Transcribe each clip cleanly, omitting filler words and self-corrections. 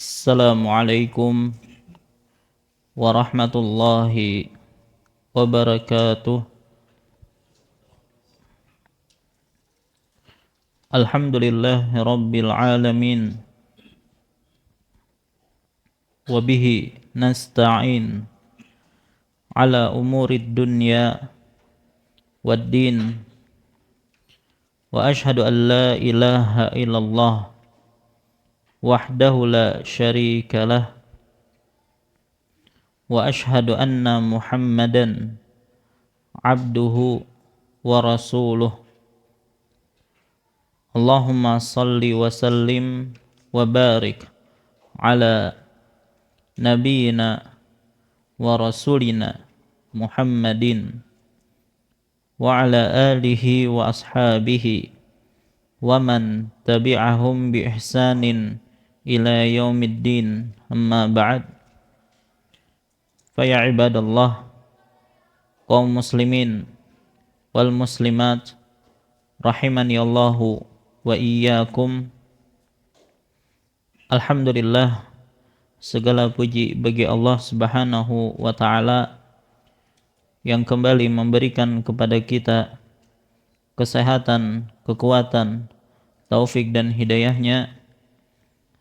Assalamualaikum warahmatullahi wabarakatuh. Alhamdulillahi rabbil alamin. Wabihi nasta'in ala umurid dunya waddin. Wa ashhadu an la ilaha illallah wahdahu la syarika lah. Wa ashhadu anna Muhammadan abduhu wa rasuluh. Allahumma salli wa sallim wa barik ala nabiyyina wa rasulina Muhammadin wa ala alihi wa ashabihi wa man tabi'ahum bi ihsanin ila yaumiddin, amma ba'd. Fa ya ibadallah, kaum muslimin wal muslimat rahimani Allahu wa iyyakum. Alhamdulillah, segala puji bagi Allah Subhanahu wa taala yang kembali memberikan kepada kita kesehatan, kekuatan, taufik dan hidayahnya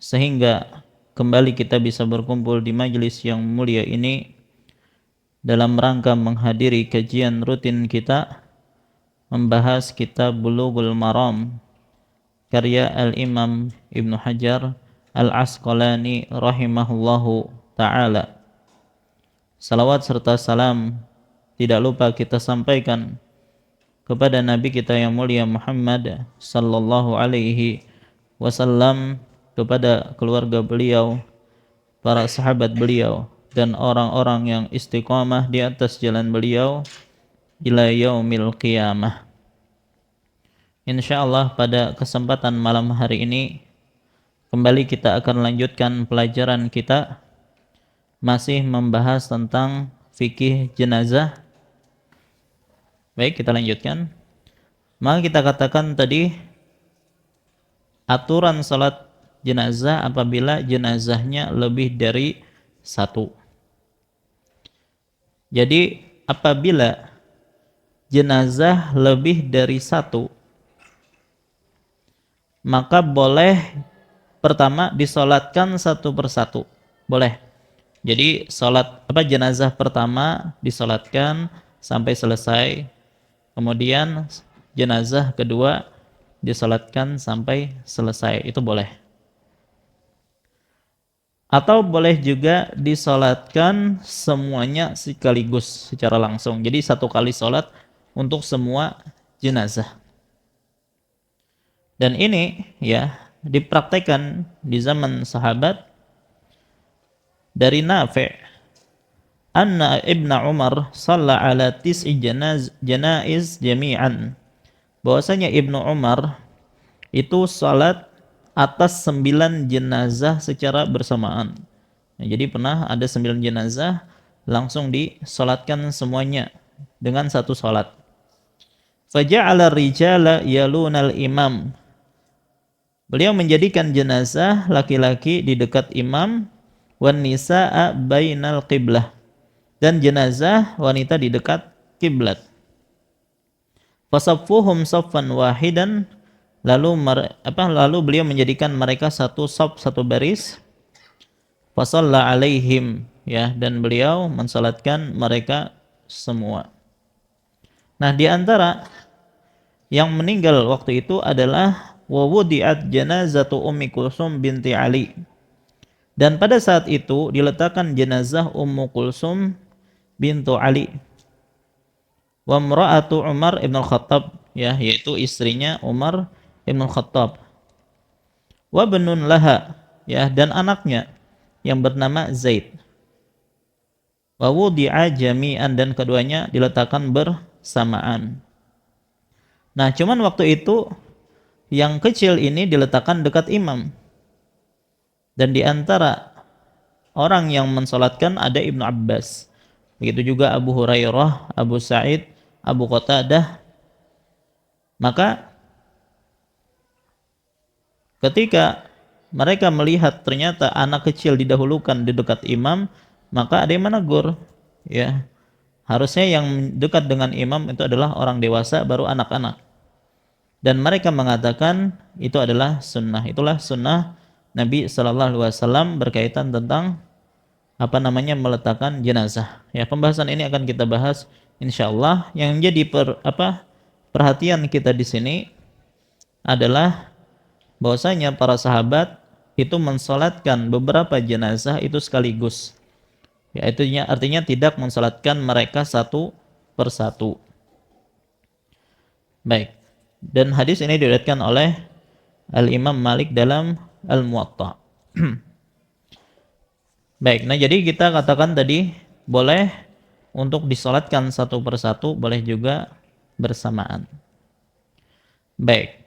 sehingga kembali kita bisa berkumpul di majelis yang mulia ini dalam rangka menghadiri kajian rutin kita membahas kitab Bulughul Maram karya Al-Imam Ibnu Hajar Al-Asqalani rahimahullahu ta'ala. Salawat serta salam tidak lupa kita sampaikan kepada Nabi kita yang mulia Muhammad sallallahu alaihi wasallam, kepada keluarga beliau, para sahabat beliau, dan orang-orang yang istiqamah di atas jalan beliau ila yaumil qiyamah. Insyaallah pada kesempatan malam hari ini kembali kita akan lanjutkan pelajaran kita, masih membahas tentang fikih jenazah. Baik, kita lanjutkan. Maka kita katakan tadi aturan salat jenazah apabila jenazahnya lebih dari satu. Jadi apabila jenazah lebih dari satu, maka boleh pertama disolatkan satu persatu. Boleh. Jadi jenazah pertama disolatkan sampai selesai. Kemudian jenazah kedua disolatkan sampai selesai. Itu boleh. Atau boleh juga disolatkan semuanya sekaligus secara langsung. Jadi satu kali solat untuk semua jenazah. Dan ini ya dipraktekkan di zaman sahabat dari Nafi', anna Ibnu Umar shalla ala tis'i janaiz jami'an. Bahwasanya Ibnu Umar itu salat atas 9 jenazah secara bersamaan. Nah, jadi pernah ada 9 jenazah langsung disolatkan semuanya dengan satu solat. Faja'ala rijala yalunal imam. Beliau menjadikan jenazah laki-laki di dekat imam, wan nisaa bainal qiblah, dan jenazah wanita di dekat kiblat. Fasaffuhum saffan wahidan. Lalu beliau menjadikan mereka satu shaf, satu baris. Fasalla alaihim, ya, dan beliau mensalatkan mereka semua. Nah, di antara yang meninggal waktu itu adalah wa wudi'at janazatu Ummi Kulsum binti Ali. Dan pada saat itu diletakkan jenazah Ummu Kulsum bintu Ali. Wa imra'atu Umar ibn al-Khattab, ya, yaitu istrinya Umar Ibn Khattab. Wa benun laha, ya, dan anaknya yang bernama Zaid. Wa wudi'a jami'an, dan keduanya diletakkan bersamaan. Nah, cuman waktu itu yang kecil ini diletakkan dekat imam. Dan di antara orang yang mensolatkan ada Ibnu Abbas. Begitu juga Abu Hurairah, Abu Sa'id, Abu Qatadah. Maka ketika mereka melihat ternyata anak kecil didahulukan di dekat imam, maka ada yang menegur, ya. Harusnya yang dekat dengan imam itu adalah orang dewasa, baru anak-anak. Dan mereka mengatakan itu adalah sunnah. Itulah sunnah Nabi Shallallahu Alaihi Wasallam berkaitan tentang meletakkan jenazah. Ya, pembahasan ini akan kita bahas insyaallah. Yang jadi perhatian kita di sini adalah bahwasanya para sahabat itu mensolatkan beberapa jenazah itu sekaligus. Ya, artinya tidak mensolatkan mereka satu persatu. Baik. Dan hadis ini diriwayatkan oleh Al-Imam Malik dalam Al-Muwatta. Baik, nah jadi kita katakan tadi boleh untuk disolatkan satu persatu, boleh juga bersamaan. Baik.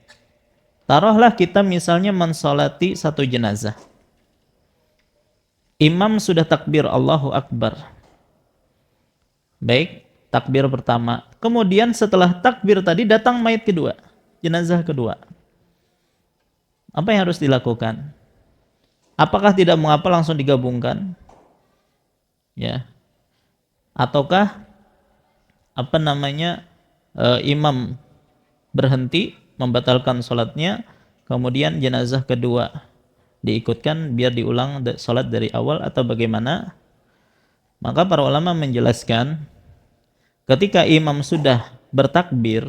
Taruhlah kita misalnya mensolati satu jenazah. Imam sudah takbir Allahu Akbar. Baik, takbir pertama. Kemudian setelah takbir tadi datang mayat kedua, jenazah kedua. Apa yang harus dilakukan? Apakah tidak mengapa langsung digabungkan? Ya. Ataukah imam berhenti membatalkan sholatnya, kemudian jenazah kedua diikutkan biar diulang sholat dari awal atau bagaimana? Maka para ulama menjelaskan ketika imam sudah bertakbir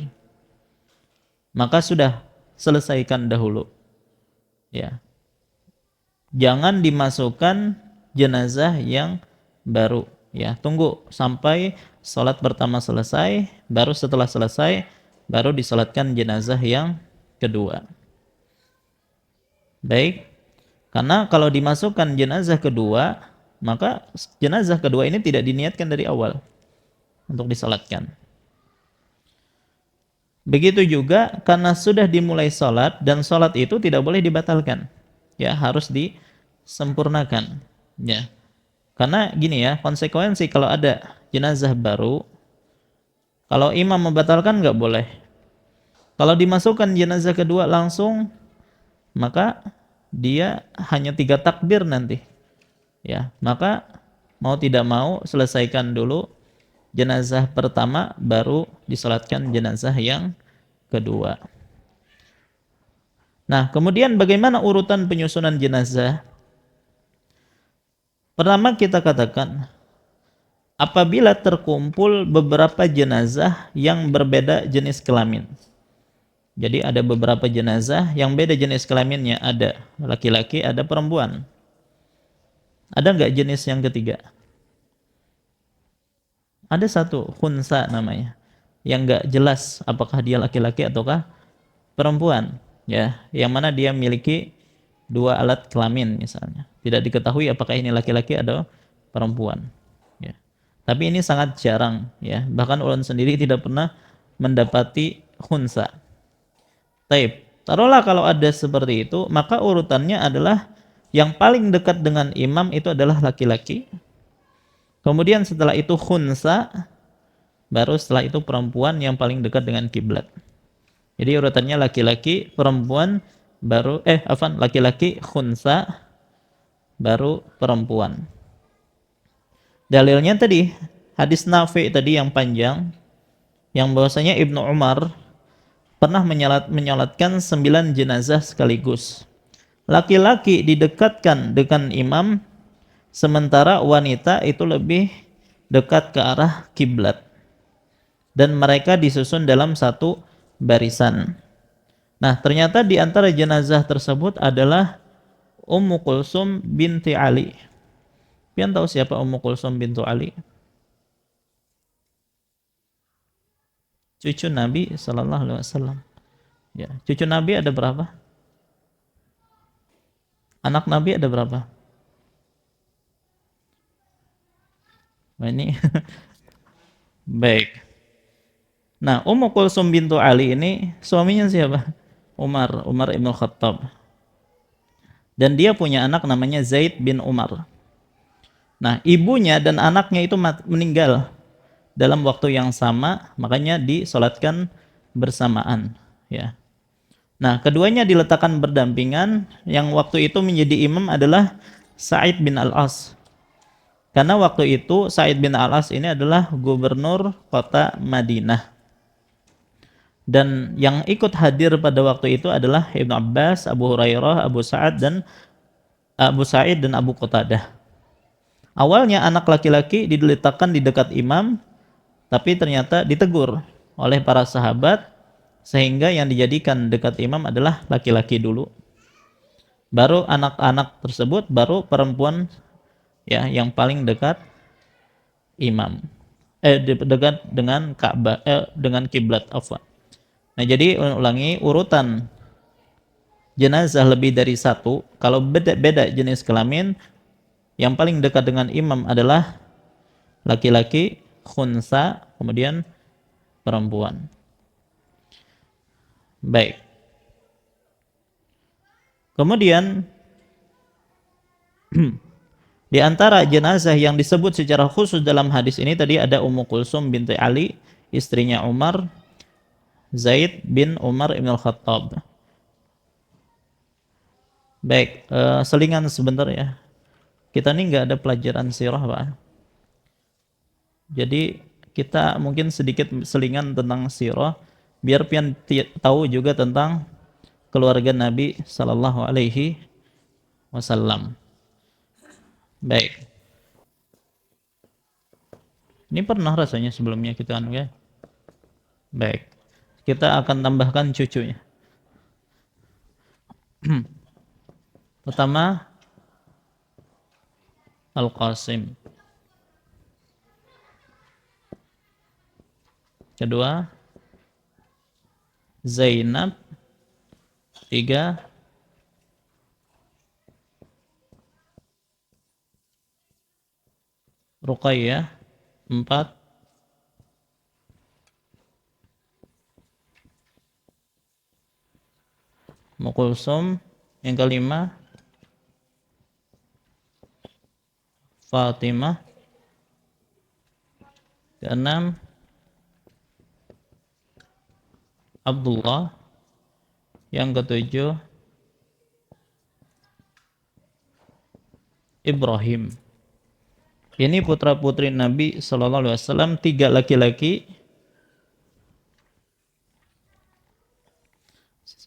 maka sudah selesaikan dahulu, ya. Jangan dimasukkan jenazah yang baru, ya. Tunggu sampai sholat pertama selesai, baru setelah selesai baru disolatkan jenazah yang kedua. Baik, karena kalau dimasukkan jenazah kedua, maka jenazah kedua ini tidak diniatkan dari awal untuk disolatkan. Begitu juga karena sudah dimulai sholat dan sholat itu tidak boleh dibatalkan, ya, harus disempurnakan, ya. Karena gini ya, konsekuensi kalau ada jenazah baru, kalau imam membatalkan nggak boleh. Kalau dimasukkan jenazah kedua langsung, maka dia hanya 3 takbir nanti, ya. Maka mau tidak mau selesaikan dulu jenazah pertama, baru disolatkan jenazah yang kedua. Nah, kemudian bagaimana urutan penyusunan jenazah? Pertama kita katakan, apabila terkumpul beberapa jenazah yang berbeda jenis kelamin. Jadi ada beberapa jenazah yang beda jenis kelaminnya, ada laki-laki, ada perempuan. Ada nggak jenis yang ketiga? Ada satu, khunsa namanya, yang nggak jelas apakah dia laki-laki ataukah perempuan, ya, yang mana dia memiliki 2 alat kelamin misalnya. Tidak diketahui apakah ini laki-laki atau perempuan, ya. Tapi ini sangat jarang, ya. Bahkan ulun sendiri tidak pernah mendapati khunsa. Taib. Taruhlah kalau ada seperti itu, maka urutannya adalah yang paling dekat dengan imam itu adalah laki-laki. Kemudian setelah itu khunsa, baru setelah itu perempuan yang paling dekat dengan kiblat. Jadi urutannya laki-laki, perempuan, baru laki-laki, khunsa, baru perempuan. Dalilnya tadi hadis Nafi tadi yang panjang, yang bahwasanya Ibnu Umar pernah menyolatkan 9 jenazah sekaligus. Laki-laki didekatkan dengan imam, sementara wanita itu lebih dekat ke arah kiblat. Dan mereka disusun dalam satu barisan. Nah, ternyata di antara jenazah tersebut adalah Ummu Kulsum binti Ali. Kalian tahu siapa Ummu Kulsum bintu Ali? Cucu Nabi Sallallahu Alaihi Wasallam. Ya, cucu Nabi ada berapa? Anak Nabi ada berapa? Nah, ini baik. Nah, Ummu Kulsum bintu Ali ini suaminya siapa? Umar Ibn Khattab. Dan dia punya anak namanya Zaid bin Umar. Nah, ibunya dan anaknya itu meninggal dalam waktu yang sama, makanya disolatkan bersamaan, ya. Nah, keduanya diletakkan berdampingan. Yang waktu itu menjadi imam adalah Sa'id bin Al-As. Karena waktu itu Sa'id bin Al-As ini adalah gubernur kota Madinah. Dan yang ikut hadir pada waktu itu adalah Ibnu Abbas, Abu Hurairah, Abu Sa'id dan Abu Qatadah. Awalnya anak laki-laki diletakkan di dekat imam, tapi ternyata ditegur oleh para sahabat sehingga yang dijadikan dekat imam adalah laki-laki dulu. Baru anak-anak tersebut, baru perempuan ya yang paling dekat imam. Dekat dengan Ka'bah, dengan kiblat afwan. Nah, jadi ulangi urutan jenazah lebih dari satu. Kalau beda jenis kelamin, yang paling dekat dengan imam adalah laki-laki, khunsa, kemudian perempuan. Baik. Kemudian di antara jenazah yang disebut secara khusus dalam hadis ini tadi ada Ummu Kulsum binti Ali, istrinya Umar, Zaid bin Umar ibn al-Khattab. Baik, selingan sebentar ya. Kita ini nggak ada pelajaran sirah, Pak. Jadi kita mungkin sedikit selingan tentang sirah, biar pian tahu juga tentang keluarga Nabi Sallallahu Alaihi Wasallam. Baik. Ini pernah rasanya sebelumnya kita kan ya. Baik. Kita akan tambahkan cucunya. Pertama Al-Qasim. Kedua Zainab. Tiga Ruqayyah. Empat Ummu Kulsum. Yang kelima Fatimah. Keenam Abdullah. Yang ketujuh Ibrahim. Ini putra-putri Nabi Sallallahu Alaihi Wasallam, 3 laki-laki,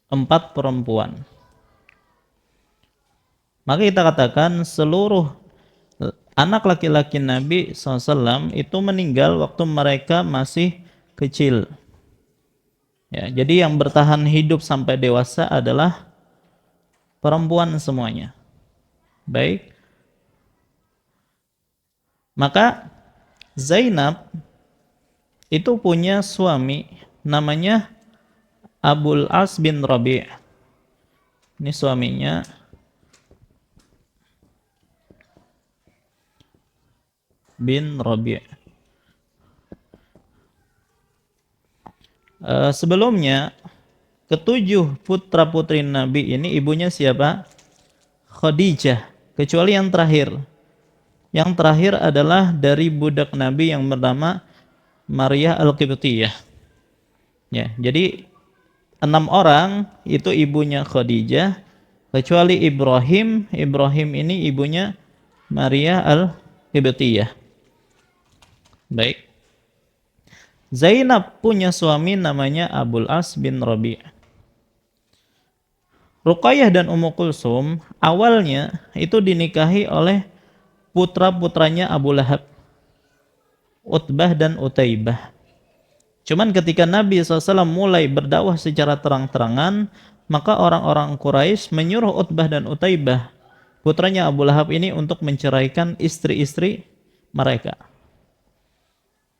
4 perempuan. Maka kita katakan seluruh anak laki-laki Nabi SAW itu meninggal waktu mereka masih kecil. Ya, jadi yang bertahan hidup sampai dewasa adalah perempuan semuanya. Baik. Maka Zainab itu punya suami namanya Abul As bin Rabi'. Ini suaminya. Bin Rabi'. Sebelumnya ketujuh putra putri Nabi ini ibunya siapa? Khadijah, kecuali yang terakhir. Yang terakhir adalah dari budak Nabi yang bernama Maria Al-Qibtiyah. Ya, jadi 6 orang itu ibunya Khadijah, kecuali Ibrahim. Ibrahim ini ibunya Maria Al-Qibtiyah. Baik. Zainab punya suami namanya Abul As bin Rabi'. Ruqayyah dan Ummu Kulsum awalnya itu dinikahi oleh putra-putranya Abu Lahab, Utbah dan Utaibah. Cuman ketika Nabi SAW mulai berdakwah secara terang-terangan, maka orang-orang Quraisy menyuruh Utbah dan Utaibah, putranya Abu Lahab ini, untuk menceraikan istri-istri mereka.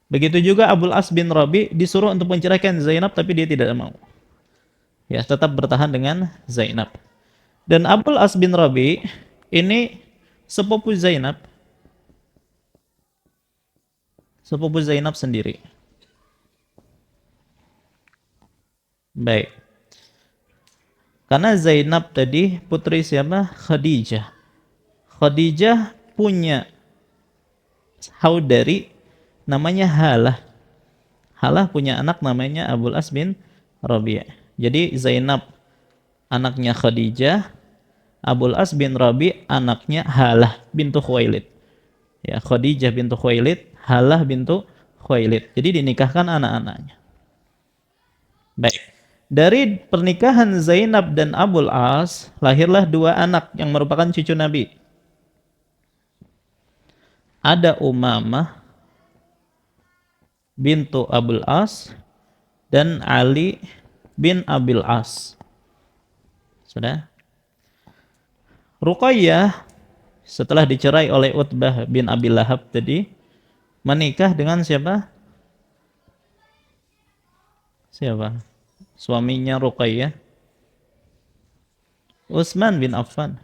Begitu juga Abul As bin Rabi disuruh untuk menceraikan Zainab, tapi dia tidak mau. Ya, tetap bertahan dengan Zainab. Dan Abul As bin Rabi ini sepupu Zainab. Sepupu Zainab sendiri. Baik. Karena Zainab tadi putri siapa? Khadijah. Khadijah punya saudari namanya Halah. Halah punya anak namanya Abul As bin Rabi'. Jadi Zainab anaknya Khadijah, Abul As bin Rabi anaknya Halah bintu Khuwailid. Ya, Khadijah bintu Khuwailid, Halah bintu Khuwailid. Jadi dinikahkan anak-anaknya. Baik. Dari pernikahan Zainab dan Abul As lahirlah dua anak yang merupakan cucu Nabi. Ada Umamah bintu Abul As dan Ali bin Abil As. Sudah? Ruqayyah setelah dicerai oleh Utbah bin Abi Lahab tadi menikah dengan siapa? Siapa? Suaminya Ruqayyah? Utsman bin Affan.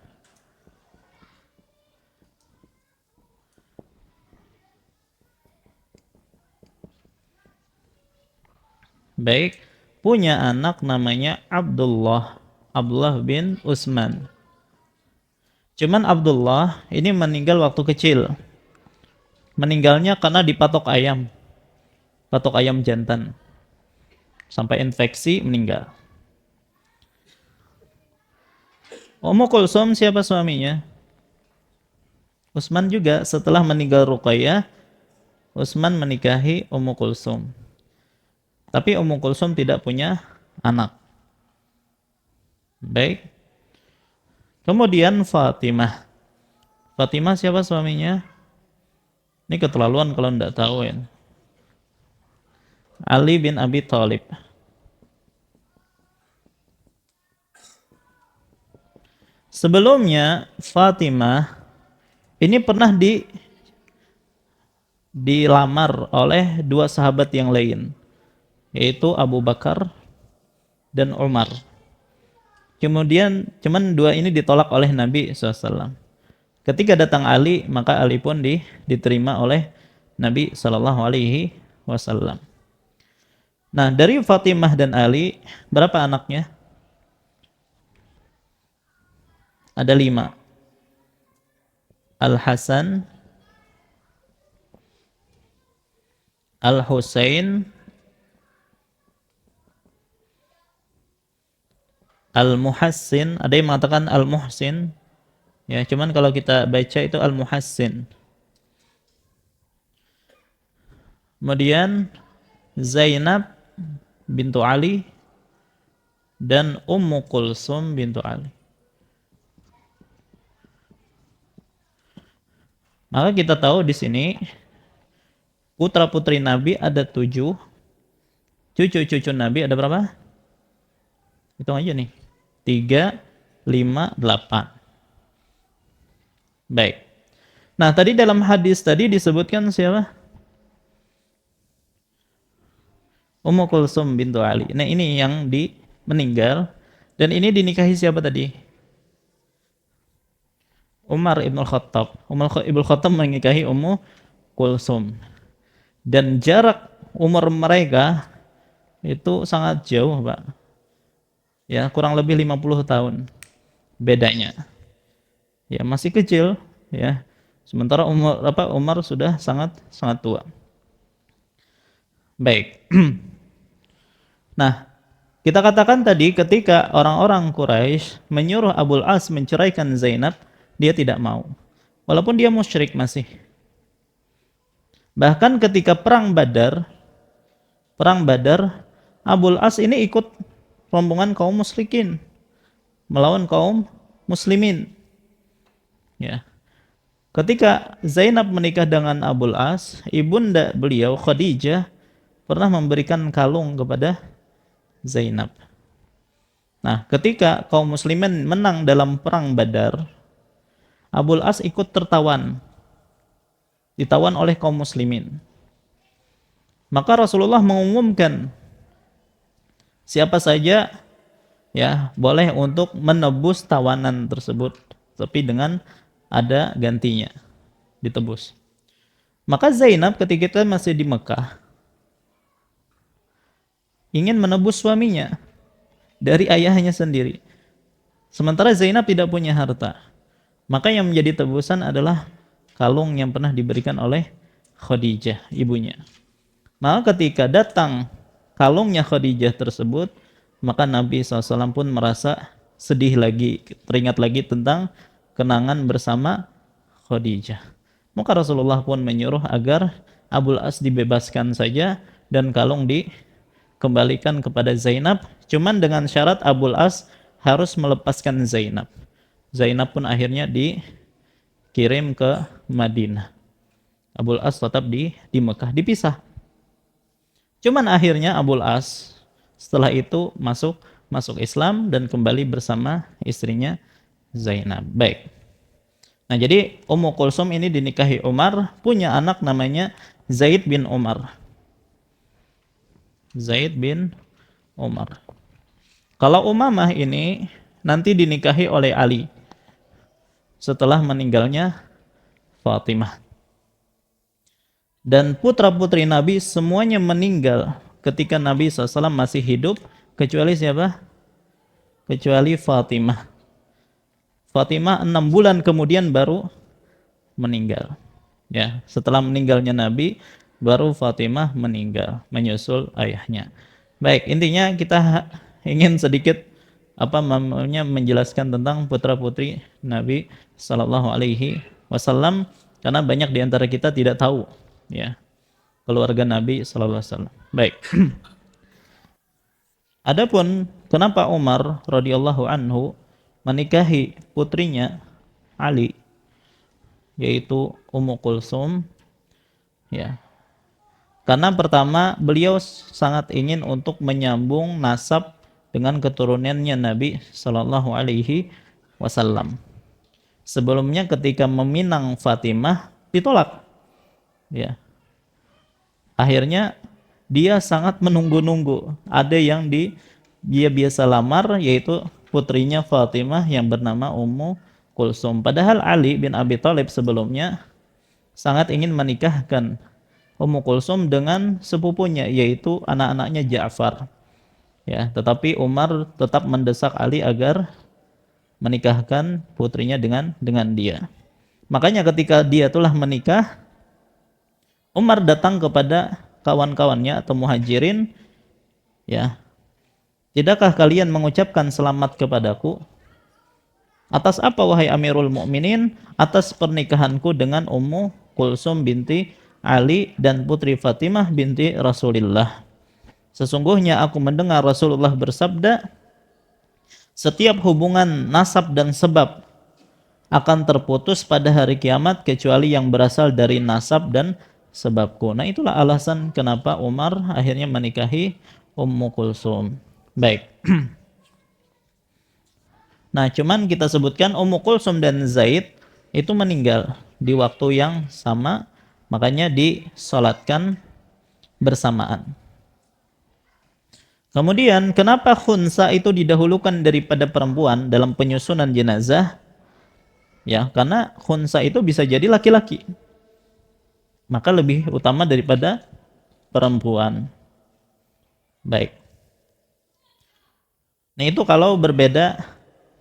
Baik, punya anak namanya Abdullah bin Utsman. Cuman Abdullah ini meninggal waktu kecil. Meninggalnya karena dipatok ayam. Patok ayam jantan. Sampai infeksi meninggal. Ummu Kulsum siapa suaminya? Utsman juga. Setelah meninggal Ruqayyah, Utsman menikahi Ummu Kulsum. Tapi Ummu Kulsum tidak punya anak. Baik. Kemudian Fatimah. Fatimah siapa suaminya? Ini keterlaluan kalau tidak tahu ya. Ali bin Abi Thalib. Sebelumnya Fatimah ini pernah dilamar oleh dua sahabat yang lain, yaitu Abu Bakar dan Umar. Kemudian cuman dua ini ditolak oleh Nabi SAW. Ketika datang Ali, maka Ali pun diterima oleh Nabi SAW. Nah, dari Fatimah dan Ali, berapa anaknya? Ada 5. Al-Hasan, Al-Husain, Al-Muhassin. Ada yang mengatakan Al-Muhsin. Ya, cuman kalau kita baca itu Al-Muhassin. Kemudian Zainab bintu Ali dan Ummu Kulsum bintu Ali. Maka kita tahu di sini putra-putri Nabi ada 7, cucu-cucu Nabi ada berapa? Hitung aja nih. 3, 5, 8. Baik. Nah, tadi dalam hadis tadi disebutkan siapa? Ummu Kulsum bintu Ali. Nah, ini yang meninggal dan ini dinikahi siapa tadi? Umar ibn Khattab. Umar ibn Khattab menikahi Ummu Kulsum. Dan jarak umur mereka itu sangat jauh, Pak. Ya, kurang lebih 50 tahun bedanya. Ya, masih kecil, ya. Sementara Umar sudah sangat tua. Baik. Nah, kita katakan tadi ketika orang-orang Quraisy menyuruh Abul As menceraikan Zainab, dia tidak mau. Walaupun dia musyrik masih. Bahkan ketika perang Badar, Abul As ini ikut rombongan kaum musyrikin melawan kaum muslimin. Ya. Ketika Zainab menikah dengan Abul As, ibunda beliau Khadijah pernah memberikan kalung kepada Zainab. Nah, ketika kaum muslimin menang dalam perang Badar, Abul As ikut tertawan. Ditawan oleh kaum muslimin. Maka Rasulullah mengumumkan siapa saja ya boleh untuk menebus tawanan tersebut, tapi dengan ada gantinya, ditebus. Maka Zainab ketika itu masih di Mekah ingin menebus suaminya dari ayahnya sendiri. Sementara Zainab tidak punya harta. Maka yang menjadi tebusan adalah kalung yang pernah diberikan oleh Khadijah, ibunya. Maka ketika datang kalungnya Khadijah tersebut, maka Nabi SAW pun merasa sedih lagi, teringat lagi tentang kenangan bersama Khadijah. Maka Rasulullah pun menyuruh agar Abul As dibebaskan saja dan kalung dikembalikan kepada Zainab, cuman dengan syarat Abul As harus melepaskan Zainab. Zainab pun akhirnya dikirim ke Madinah. Abul As tetap di Mekah, dipisah. Cuman akhirnya Abul As setelah itu masuk Islam dan kembali bersama istrinya Zainab. Baik. Nah, jadi Ummu Kulsum ini dinikahi Umar, punya anak namanya Zaid bin Umar. Zaid bin Umar. Kalau Umamah ini nanti dinikahi oleh Ali setelah meninggalnya Fatimah. Dan putra-putri Nabi semuanya meninggal ketika Nabi SAW masih hidup, kecuali siapa? Kecuali Fatimah. Fatimah 6 bulan kemudian baru meninggal. Ya, setelah meninggalnya Nabi, baru Fatimah meninggal, menyusul ayahnya. Baik, intinya kita ingin sedikit menjelaskan tentang putra-putri Nabi Sallallahu Alaihi Wasallam, karena banyak di antara kita tidak tahu, ya, keluarga Nabi Sallallahu Alaihi Wasallam. Baik. Adapun kenapa Umar radhiyallahu anhu menikahi putrinya Ali, yaitu Ummu Kulsum, ya, karena pertama beliau sangat ingin untuk menyambung nasab dengan keturunannya Nabi Sallallahu Alaihi Wasallam. Sebelumnya ketika meminang Fatimah ditolak, ya. Akhirnya dia sangat menunggu-nunggu. Ada yang dia biasa lamar, yaitu putrinya Fatimah yang bernama Ummu Kulsum. Padahal Ali bin Abi Thalib sebelumnya sangat ingin menikahkan Ummu Kulsum dengan sepupunya, yaitu anak-anaknya Ja'far. Ya, tetapi Umar tetap mendesak Ali agar menikahkan putrinya dengan dia. Makanya ketika dia telah menikah, Umar datang kepada kawan-kawannya atau muhajirin, ya, tidakkah kalian mengucapkan selamat kepadaku? Atas apa wahai Amirul Mukminin? Atas pernikahanku dengan Ummu Kulsum binti Ali dan putri Fatimah binti Rasulullah. Sesungguhnya aku mendengar Rasulullah bersabda, setiap hubungan nasab dan sebab akan terputus pada hari kiamat kecuali yang berasal dari nasab dan sebabku. Nah, itulah alasan kenapa Umar akhirnya menikahi Ummu Kulsum. Baik. Nah, cuman kita sebutkan Ummu Kulsum dan Zaid itu meninggal di waktu yang sama, makanya disolatkan bersamaan. Kemudian, kenapa khunsa itu didahulukan daripada perempuan dalam penyusunan jenazah? Ya, karena khunsa itu bisa jadi laki-laki, maka lebih utama daripada perempuan. Baik. Nah, itu kalau berbeda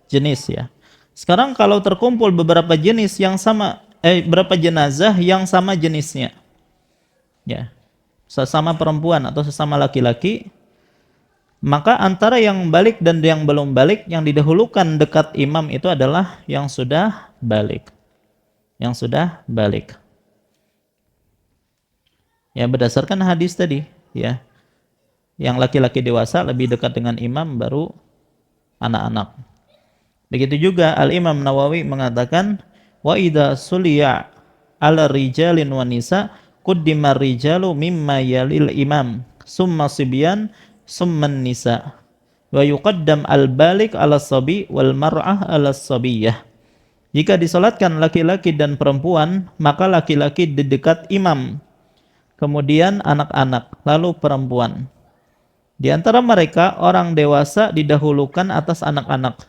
jenis, ya. Sekarang kalau terkumpul beberapa jenis yang sama, beberapa jenazah yang sama jenisnya, ya, sesama perempuan atau sesama laki-laki, maka antara yang balik dan yang belum balik, yang didahulukan dekat imam itu adalah yang sudah balik. Yang sudah balik. Ya, berdasarkan hadis tadi, ya. Yang laki-laki dewasa lebih dekat dengan imam, baru anak-anak. Begitu juga Al-Imam Nawawi mengatakan, wa idza suliya ala rijalin wa nisa quddimar rijalu mimma yalil imam summa sibyan summan nisa wa yuqaddam al-balik ala sabi wal mar'ah ala sabiyah. Jika disolatkan laki-laki dan perempuan, maka laki-laki di dekat imam, kemudian anak-anak, lalu perempuan. Di antara mereka orang dewasa didahulukan atas anak-anak,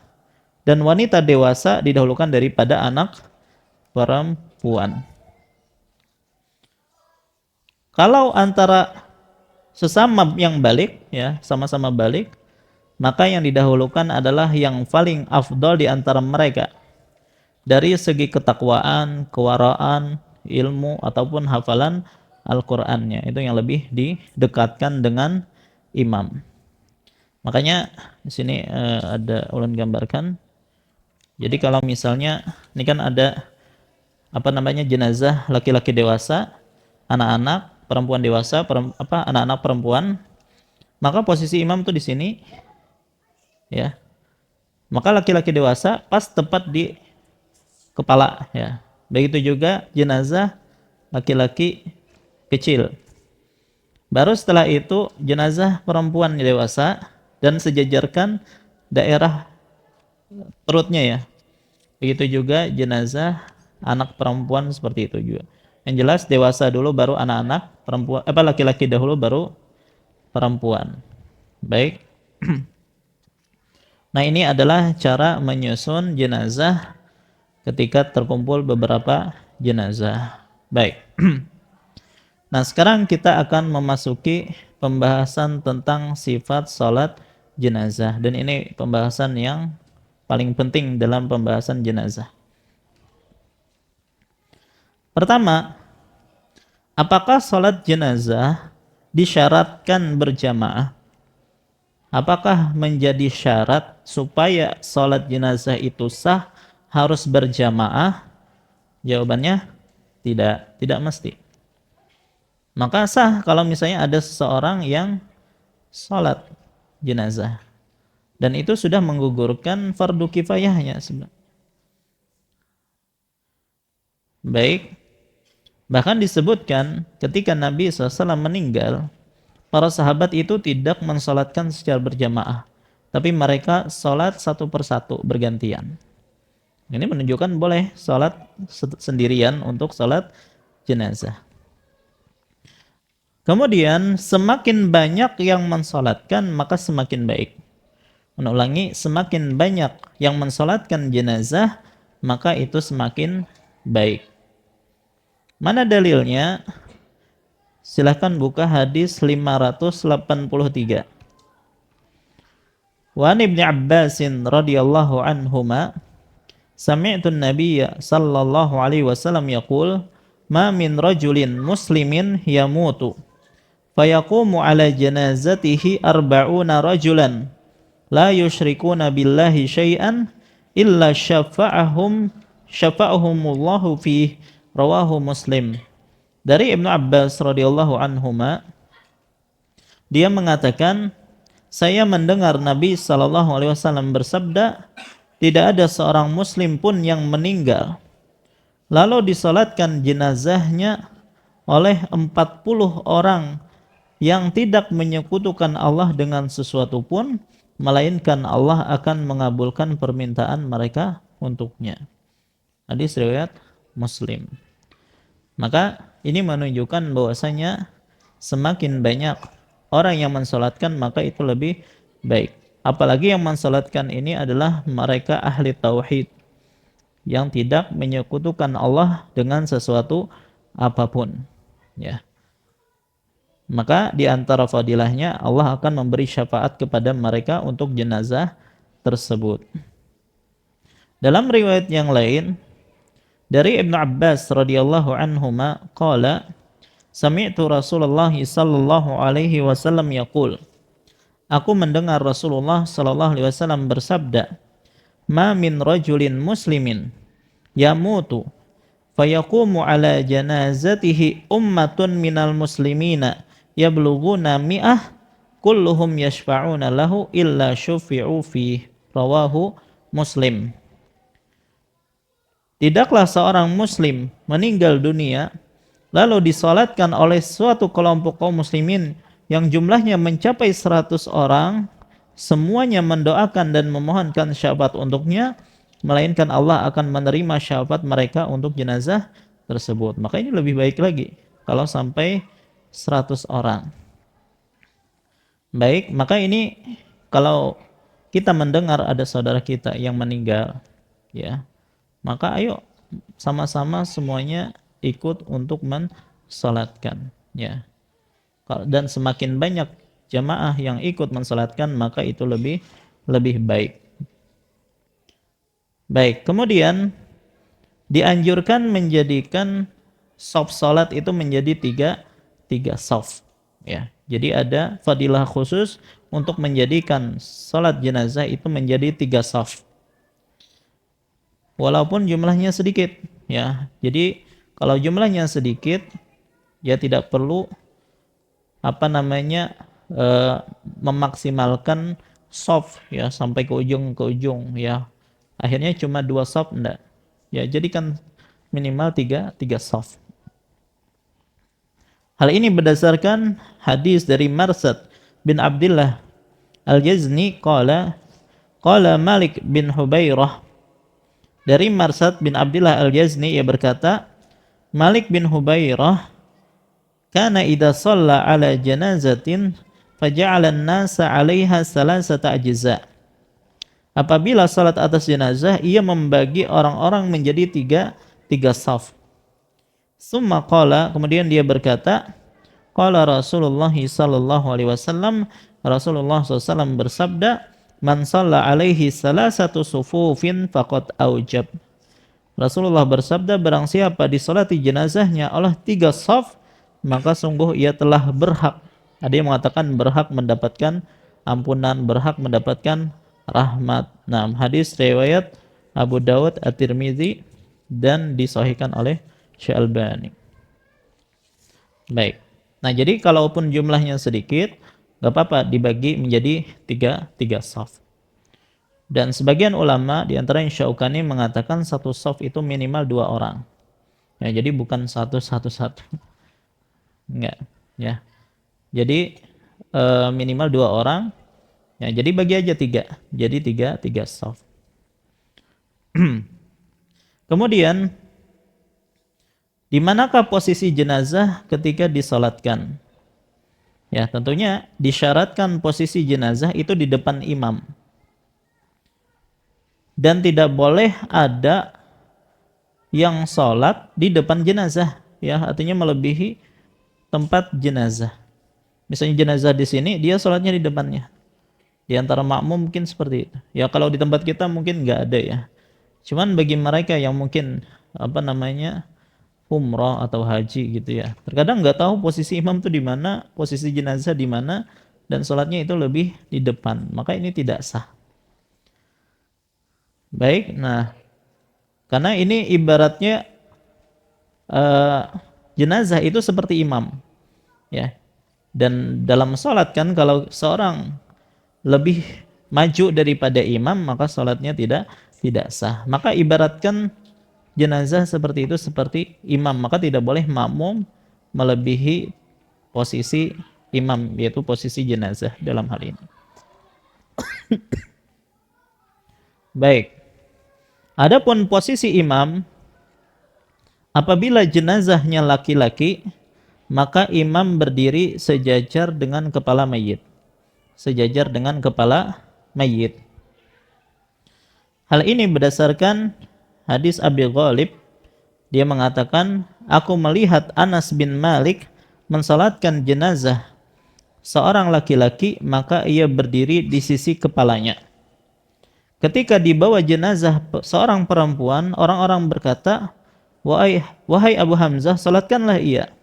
dan wanita dewasa didahulukan daripada anak perempuan. Kalau antara sesama yang balik, ya, sama-sama balik, maka yang didahulukan adalah yang paling afdol di antara mereka dari segi ketakwaan, kewaraan, ilmu ataupun hafalan Al-Qur'annya. Itu yang lebih didekatkan dengan imam. Makanya di sini ada ulun gambarkan. Jadi kalau misalnya ini kan ada apa namanya jenazah laki-laki dewasa, anak-anak, perempuan dewasa, anak-anak perempuan, maka posisi imam tuh di sini ya. Maka laki-laki dewasa pas tepat di kepala ya. Begitu juga jenazah laki-laki kecil. Baru setelah itu jenazah perempuan dewasa dan sejajarkan daerah perutnya ya. Begitu juga jenazah anak perempuan seperti itu juga. Yang jelas dewasa dulu baru anak-anak perempuan laki-laki dahulu baru perempuan. Baik. Nah, ini adalah cara menyusun jenazah ketika terkumpul beberapa jenazah. Baik. Nah, sekarang kita akan memasuki pembahasan tentang sifat salat jenazah, dan ini pembahasan yang paling penting dalam pembahasan jenazah. Pertama, apakah salat jenazah disyaratkan berjamaah? Apakah menjadi syarat supaya salat jenazah itu sah harus berjamaah? Jawabannya tidak mesti. Maka sah kalau misalnya ada seseorang yang salat jenazah dan itu sudah menggugurkan fardu kifayahnya sebenarnya. Baik. Bahkan disebutkan ketika Nabi SAW meninggal, para sahabat itu tidak mensalatkan secara berjamaah, tapi mereka salat satu persatu bergantian. Ini menunjukkan boleh salat sendirian untuk salat jenazah. Kemudian semakin banyak yang mensalatkan maka semakin baik. Ulangi, semakin banyak yang mensalatkan jenazah maka itu semakin baik. Mana dalilnya? Silahkan buka hadis 583. Wa an Ibnu Abbas radhiyallahu anhuma sami'tu an-nabiyya sallallahu alaihi wasallam yaqul ma min rajulin muslimin yamutu fayaqumu ala janazatihi arba'una rajulan la yusyrikuna billahi syai'an illa syafa'ahumullahu fi rawahu Muslim. Dari Ibnu Abbas radhiyallahu anhuma, dia mengatakan, saya mendengar Nabi sallallahu alaihi wasallam bersabda, tidak ada seorang muslim pun yang meninggal lalu disalatkan jenazahnya oleh 40 orang yang tidak menyekutukan Allah dengan sesuatu pun, melainkan Allah akan mengabulkan permintaan mereka untuknya. Hadis riwayat Muslim. Maka ini menunjukkan bahwasanya semakin banyak orang yang mensalatkan maka itu lebih baik. Apalagi yang mensalatkan ini adalah mereka ahli tauhid yang tidak menyekutukan Allah dengan sesuatu apapun. Ya. Maka di antara fadilahnya Allah akan memberi syafaat kepada mereka untuk jenazah tersebut. Dalam riwayat yang lain dari Ibnu Abbas radhiyallahu anhuma qala sami'tu Rasulullah sallallahu alaihi wasallam yaqul, aku mendengar Rasulullah sallallahu alaihi wasallam bersabda, ma min rajulin muslimin yamutu fayaqumu ala janazatihi ummatun minal muslimina yablughuna mi'ah kulluhum yashfa'una lahu illa syufi'u fi rawahu Muslim. Tidaklah seorang muslim meninggal dunia lalu disalatkan oleh suatu kelompok kaum muslimin yang jumlahnya mencapai 100 orang, semuanya mendoakan dan memohonkan syafaat untuknya, melainkan Allah akan menerima syafaat mereka untuk jenazah tersebut. Maka ini lebih baik lagi kalau sampai 100 orang. Baik, maka ini kalau kita mendengar ada saudara kita yang meninggal, ya, maka ayo sama-sama semuanya ikut untuk mensalatkan, ya. Dan semakin banyak jamaah yang ikut mensalatkan maka itu lebih baik. Baik, kemudian dianjurkan menjadikan shaf salat itu menjadi tiga shaf, ya. Jadi ada fadilah khusus untuk menjadikan salat jenazah itu menjadi 3 shaf. Walaupun jumlahnya sedikit, ya. Jadi kalau jumlahnya sedikit, ya tidak perlu memaksimalkan shaf ya sampai ke ujung ya. Akhirnya cuma 2 shaf enggak. Ya, jadikan minimal 3 shaf. Hal ini berdasarkan hadis dari Marsad bin Abdullah Al-Jazni qala Malik bin Hubairah. Dari Marsad bin Abdullah Al-Jazni ia berkata, Malik bin Hubairah kana idza shalla ala janazatin faja'ala an-nasa 'alaiha salasata ajza. Apabila salat atas jenazah, ia membagi orang-orang menjadi tiga shaf. Summa qala, kemudian dia berkata, qala Rasulullah sallallahu alaihi wasallam, Rasulullah SAW bersabda, man shalla alaihi salasatu sufufin faqad aujab. Rasulullah bersabda, barang siapa disolati jenazahnya oleh 3 shaf, maka sungguh ia telah berhak. Ada yang mengatakan berhak mendapatkan ampunan, berhak mendapatkan rahmat. Nah, hadis riwayat Abu Dawud, At-Tirmizi dan disahihkan oleh Syalbani. Baik. Nah, jadi kalaupun jumlahnya sedikit, enggak apa-apa dibagi menjadi 3 shaf. Dan sebagian ulama di antara Syaukani mengatakan 1 shaf itu minimal 2 orang. Ya, jadi bukan 1 enggak, ya. Jadi minimal 2 orang. Ya, jadi bagi aja 3. Jadi 3 shaf. Kemudian di manakah posisi jenazah ketika disolatkan? Ya, tentunya disyaratkan posisi jenazah itu di depan imam. Dan tidak boleh ada yang sholat di depan jenazah. Ya, artinya melebihi tempat jenazah. Misalnya jenazah di sini, dia sholatnya di depannya. Di antara makmum mungkin seperti itu. Ya, kalau di tempat kita mungkin nggak ada ya. Cuman bagi mereka yang mungkin umrah atau haji gitu ya, terkadang nggak tahu posisi imam itu di mana, posisi jenazah di mana, dan sholatnya itu lebih di depan, maka ini tidak sah. Baik, nah karena ini ibaratnya jenazah itu seperti imam, ya. Dan dalam sholat kan kalau seorang lebih maju daripada imam, maka sholatnya tidak sah. Maka ibaratkan jenazah seperti itu seperti imam, maka tidak boleh makmum melebihi posisi imam, yaitu posisi jenazah dalam hal ini. Baik. Adapun posisi imam, apabila jenazahnya laki-laki, maka imam berdiri sejajar dengan kepala mayit. Sejajar dengan kepala mayit. Hal ini berdasarkan hadis Abi Ghalib. Dia mengatakan, aku melihat Anas bin Malik mensalatkan jenazah seorang laki-laki, maka ia berdiri di sisi kepalanya. Ketika dibawa jenazah seorang perempuan, orang-orang berkata, wahai Abu Hamzah, salatkanlah ia.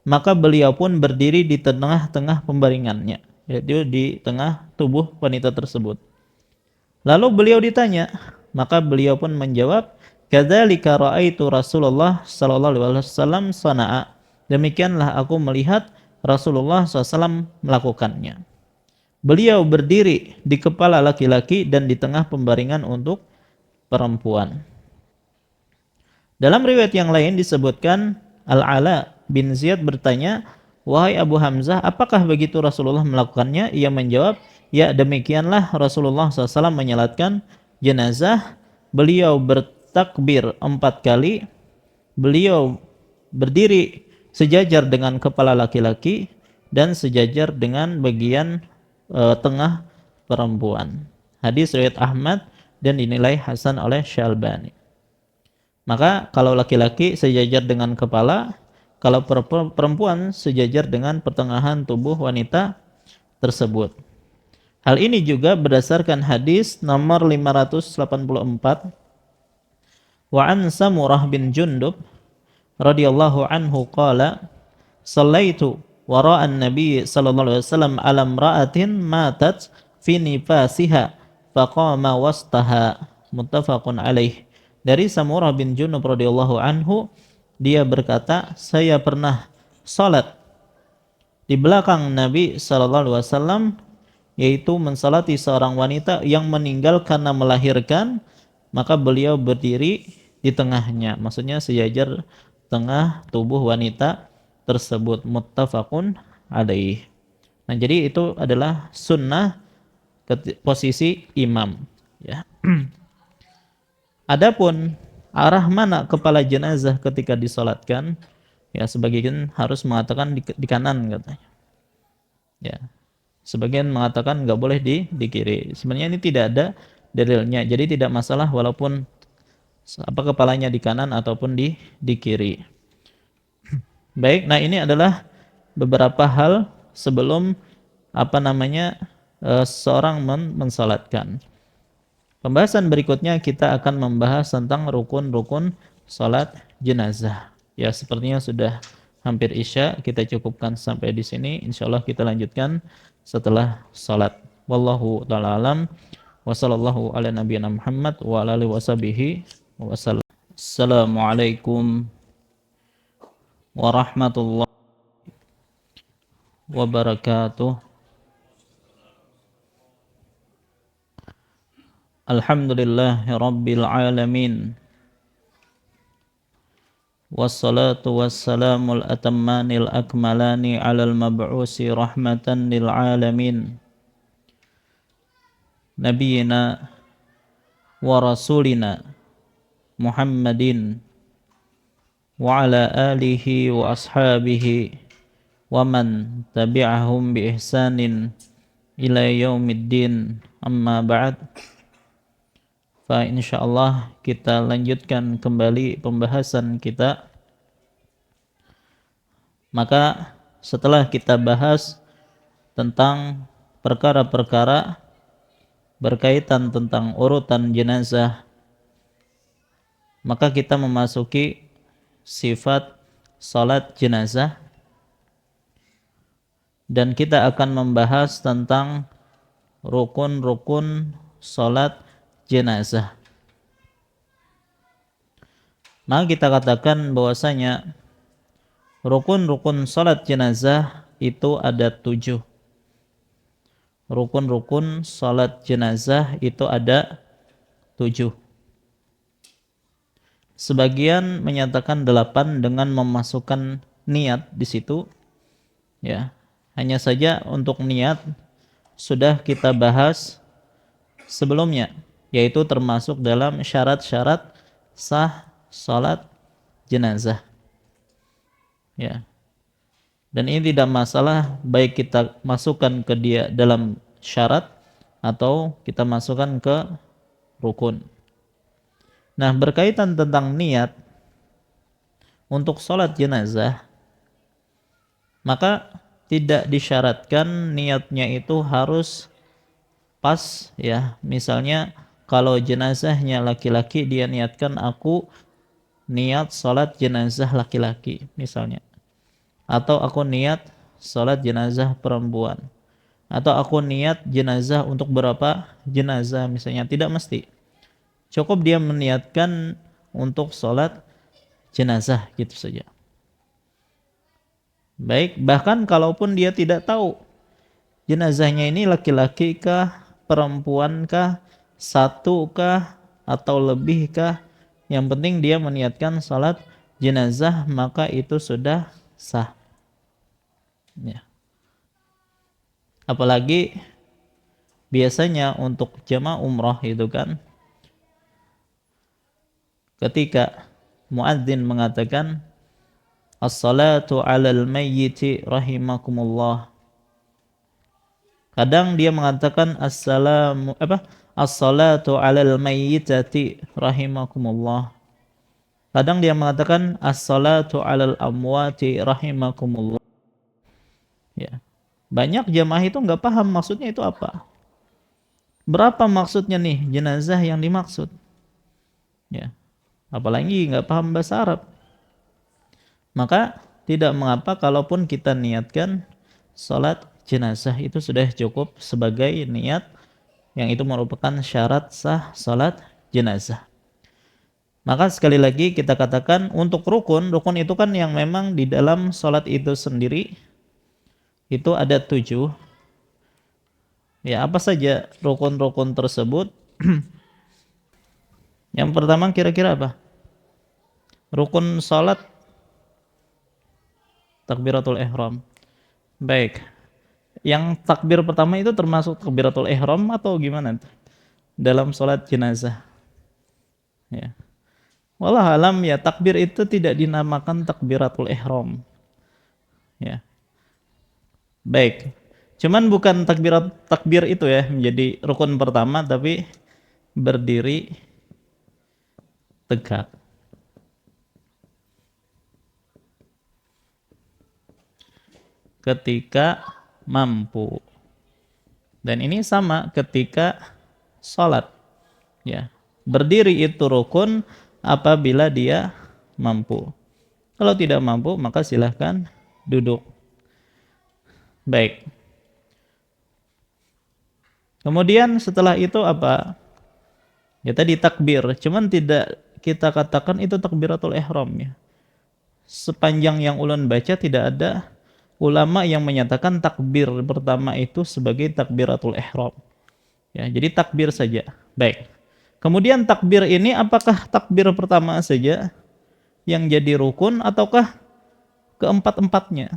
Maka beliau pun berdiri di tengah-tengah pembaringannya, yaitu di tengah tubuh wanita tersebut. Lalu beliau ditanya, maka beliau pun menjawab, kadzalika ra'aitu Rasulullah sallallahu alaihi wasallam sana'a. Demikianlah aku melihat Rasulullah SAW melakukannya. Beliau berdiri di kepala laki-laki dan di tengah pembaringan untuk perempuan. Dalam riwayat yang lain disebutkan, Al-Ala bin Ziyad bertanya, wahai Abu Hamzah, apakah begitu Rasulullah melakukannya? Ia menjawab, ya demikianlah Rasulullah SAW menyalatkan jenazah. Beliau bertakbir 4 kali, beliau berdiri sejajar dengan kepala laki-laki dan sejajar dengan bagian tengah perempuan. Hadis riwayat Ahmad dan dinilai hasan oleh Syalbani. Maka kalau laki-laki sejajar dengan kepala, kalau perempuan sejajar dengan pertengahan tubuh wanita tersebut. Hal ini juga berdasarkan hadis nomor 584. Wa an Samurah bin Jundub radhiyallahu anhu qala, "Shallaitu wara an-nabi sallallahu alaihi wasallam ala imra'atin matat fi nifasiha faqama wastaha, muttafaqun alaih. Dari Samurah bin Junub radhiyallahu anhu, dia berkata, saya pernah salat di belakang Nabi sallallahu alaihi wasallam, yaitu mensalati seorang wanita yang meninggal karena melahirkan, maka beliau berdiri di tengahnya, maksudnya sejajar tengah tubuh wanita tersebut, muttafaqun alaih. Nah, jadi itu adalah sunnah posisi imam, ya. Adapun arah mana kepala jenazah ketika disolatkan, ya sebagian harus mengatakan di kanan katanya, ya. Sebagian mengatakan nggak boleh di kiri. Sebenarnya ini tidak ada dalilnya, jadi tidak masalah walaupun apa kepalanya di kanan ataupun di kiri. Baik, nah ini adalah beberapa hal sebelum seorang mensalatkan. Pembahasan berikutnya kita akan membahas tentang rukun-rukun salat jenazah. Ya, sepertinya sudah hampir Isya, kita cukupkan sampai di sini. Insyaallah kita lanjutkan setelah salat. Wallahu ta'ala alam. Wa sallallahu ala nabiyyina Muhammad wa ala alihi washabihi wasallam. Assalamualaikum warahmatullahi wabarakatuh. Alhamdulillahi rabbil alamin. Wassalatu wassalamul atammanil akmalani alal mab'usi rahmatan lil alamin. Nabiyina wa rasulina Muhammadin wa ala alihi wa ashabihi wa man tabi'ahum bi ihsanin ila yaumiddin, amma ba'd. Fa insyaallah kita lanjutkan kembali pembahasan kita. Maka setelah kita bahas tentang perkara-perkara berkaitan tentang urutan jenazah, maka kita memasuki sifat salat jenazah, dan kita akan membahas tentang rukun-rukun salat jenazah. Maka kita katakan bahwasanya rukun-rukun salat jenazah itu ada 7. Rukun-rukun salat jenazah itu ada 7. Sebagian menyatakan 8 dengan memasukkan niat di situ, ya. Hanya saja untuk niat sudah kita bahas sebelumnya, yaitu termasuk dalam syarat-syarat sah salat jenazah, ya. Dan ini tidak masalah baik kita masukkan ke dia dalam syarat atau kita masukkan ke rukun. Nah, berkaitan tentang niat untuk salat jenazah, maka tidak disyaratkan niatnya itu harus pas, ya. Misalnya kalau jenazahnya laki-laki, dia niatkan aku niat salat jenazah laki-laki misalnya, atau aku niat salat jenazah perempuan, atau aku niat jenazah untuk berapa jenazah misalnya. Tidak mesti, cukup dia meniatkan untuk salat jenazah gitu saja. Baik, bahkan kalaupun dia tidak tahu jenazahnya ini laki-laki kah, perempuan kah, satu kah, atau lebih kah, yang penting dia meniatkan salat jenazah, maka itu sudah sah, ya. Apalagi biasanya untuk jamaah umrah itu kan, ketika muadzin mengatakan as-salatu 'alal mayyiti rahimakumullah, kadang dia mengatakan as-salatu 'alal mayyitati rahimakumullah, kadang dia mengatakan as-salatu 'alal amwati rahimakumullah, ya. Banyak jamaah itu nggak paham maksudnya itu apa. Berapa maksudnya nih jenazah yang dimaksud, ya. Apalagi nggak paham bahasa Arab. Maka tidak mengapa kalaupun kita niatkan salat jenazah, itu sudah cukup sebagai niat yang itu merupakan syarat sah salat jenazah. Maka sekali lagi kita katakan untuk rukun itu kan yang memang di dalam salat itu sendiri itu ada 7. Ya, apa saja rukun-rukun tersebut? Yang pertama kira-kira apa? Rukun salat takbiratul ihram. Baik. Yang takbir pertama itu termasuk takbiratul ihram atau gimana dalam salat jenazah? Ya. Wallah alam ya, takbir itu tidak dinamakan takbiratul ihram. Ya. Baik. Cuman bukan takbir itu ya menjadi rukun pertama, tapi berdiri tegak. Ketika mampu. Dan ini sama ketika salat. Ya. Berdiri itu rukun apabila dia mampu. Kalau tidak mampu maka silahkan duduk. Baik. Kemudian setelah itu apa? Ya tadi takbir, cuman tidak kita katakan itu takbiratul ihram ya. Sepanjang yang ulun baca tidak ada ulama yang menyatakan takbir pertama itu sebagai takbiratul ihram. Ya, jadi takbir saja. Baik. Kemudian takbir ini apakah takbir pertama saja yang jadi rukun ataukah keempat-empatnya?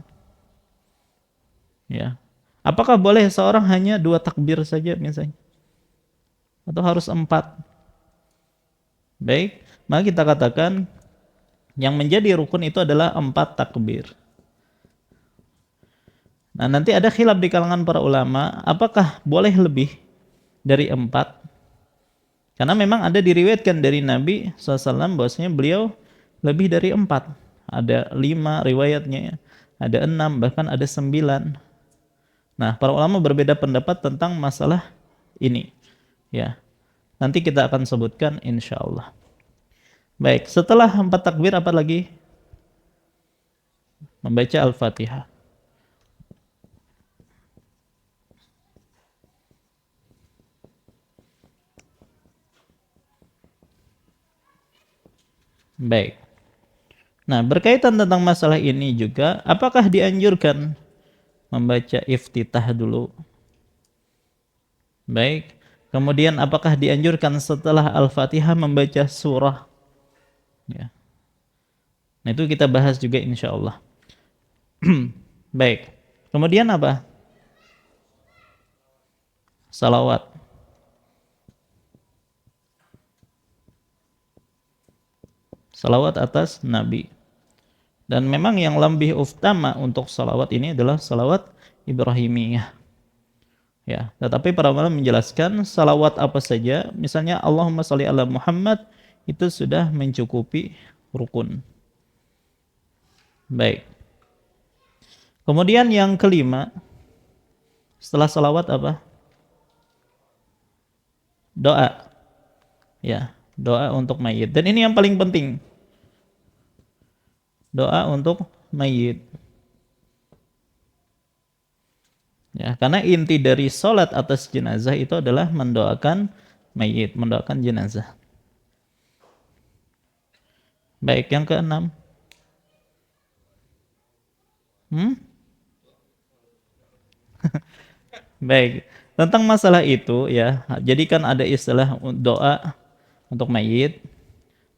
Ya. Apakah boleh seorang hanya 2 takbir saja misalnya? Atau harus 4? Baik, maka kita katakan yang menjadi rukun itu adalah 4 takbir. Nah, nanti ada khilaf di kalangan para ulama, apakah boleh lebih dari 4? Karena memang ada diriwayatkan dari Nabi SAW bahwasanya beliau lebih dari 4. Ada 5 riwayatnya, ada 6, bahkan ada 9. Nah, para ulama berbeda pendapat tentang masalah ini. Ya. Nanti kita akan sebutkan insyaallah. Baik, setelah 4 takbir apa lagi? Membaca Al-Fatihah. Baik. Nah, berkaitan tentang masalah ini juga, apakah dianjurkan membaca iftitah dulu? Baik. Kemudian apakah dianjurkan setelah Al-Fatihah membaca surah? Ya. Nah, itu kita bahas juga insyaallah. Baik. Kemudian apa? Salawat. Salawat atas Nabi. Dan memang yang lebih utama untuk salawat ini adalah salawat Ibrahimiyah. Ya, tetapi para ulama menjelaskan salawat apa saja, misalnya Allahumma shalli ala Muhammad, itu sudah mencukupi rukun. Baik. Kemudian yang kelima, setelah salawat apa? Doa. Ya, doa untuk mayit. Dan ini yang paling penting. Doa untuk mayit. Ya, karena inti dari salat atas jenazah itu adalah mendoakan mayit, mendoakan jenazah. Baik, yang keenam. Baik, tentang masalah itu ya, jadi kan ada istilah doa untuk mayit.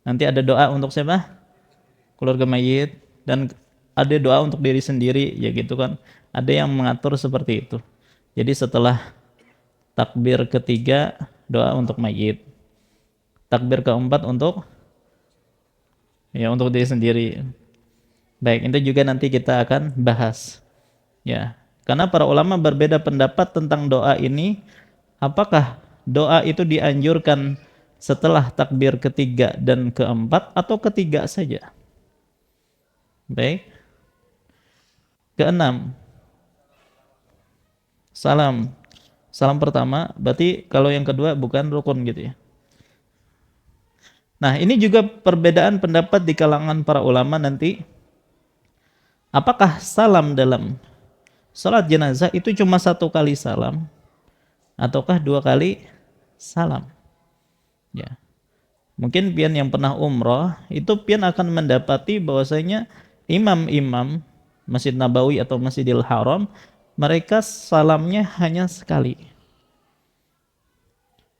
Nanti ada doa untuk siapa? Keluarga mayit, dan ada doa untuk diri sendiri, ya gitu kan. Ada yang mengatur seperti itu. Jadi setelah takbir ketiga doa untuk mayit. Takbir keempat untuk diri sendiri. Baik, itu juga nanti kita akan bahas. Ya. Karena para ulama berbeda pendapat tentang doa ini, apakah doa itu dianjurkan setelah takbir ketiga dan keempat atau ketiga saja? Baik. Keenam. Salam. Salam pertama, berarti kalau yang kedua bukan rukun gitu ya. Nah, ini juga perbedaan pendapat di kalangan para ulama nanti. Apakah salam dalam salat jenazah itu cuma satu kali salam ataukah dua kali salam? Ya. Mungkin pian yang pernah umroh itu pian akan mendapati bahwasanya imam-imam Masjid Nabawi atau Masjidil Haram mereka salamnya hanya sekali.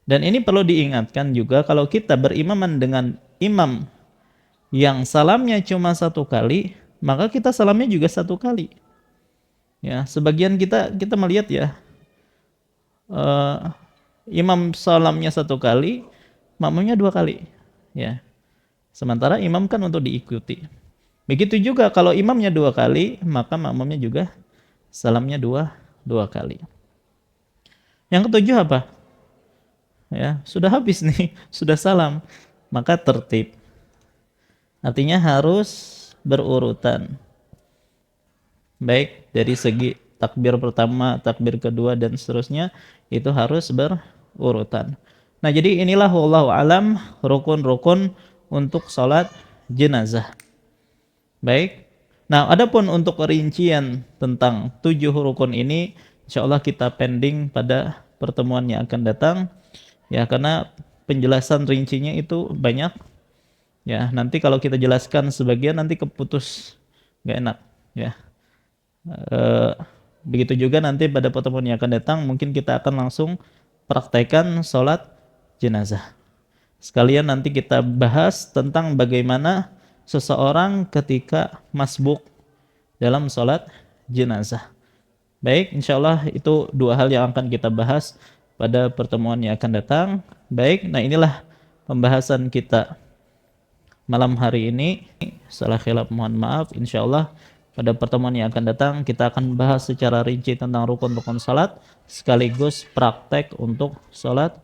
Dan ini perlu diingatkan juga kalau kita berimaman dengan imam yang salamnya cuma satu kali, maka kita salamnya juga satu kali. Ya, sebagian kita melihat ya, imam salamnya satu kali, makmumnya dua kali. Ya. Sementara imam kan untuk diikuti. Begitu juga kalau imamnya dua kali, maka makmumnya juga salamnya dua kali. Yang ketujuh apa? Ya, sudah habis nih, sudah salam, maka tertib. Artinya harus berurutan. Baik dari segi takbir pertama, takbir kedua dan seterusnya itu harus berurutan. Nah, jadi inilah wallahu alam rukun-rukun untuk salat jenazah. Baik. Nah, adapun untuk rincian tentang 7 rukun ini insyaallah kita pending pada pertemuan yang akan datang. Ya, karena penjelasan rincinya itu banyak. Ya, nanti kalau kita jelaskan sebagian nanti keputus nggak enak, ya. Begitu juga nanti pada pertemuan yang akan datang mungkin kita akan langsung praktekkan sholat jenazah. Sekalian nanti kita bahas tentang bagaimana seseorang ketika masbuk dalam sholat jenazah. Baik, insya Allah itu dua hal yang akan kita bahas pada pertemuan yang akan datang. Baik, nah inilah pembahasan kita malam hari ini. Salah khilaf mohon maaf. Insya Allah pada pertemuan yang akan datang kita akan bahas secara rinci tentang rukun-rukun salat sekaligus praktek untuk salat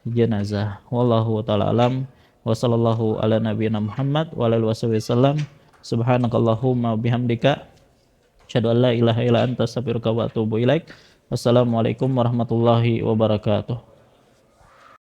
jenazah. Wallahu taala alam wa sallallahu ala nabiyina Muhammad wa alihi wasallam. Subhanakallahumma bihamdika asyhadu an la ilaha illa anta astaghfiruka wa atubu ilaik. Wassalamualaikum warahmatullahi wabarakatuh.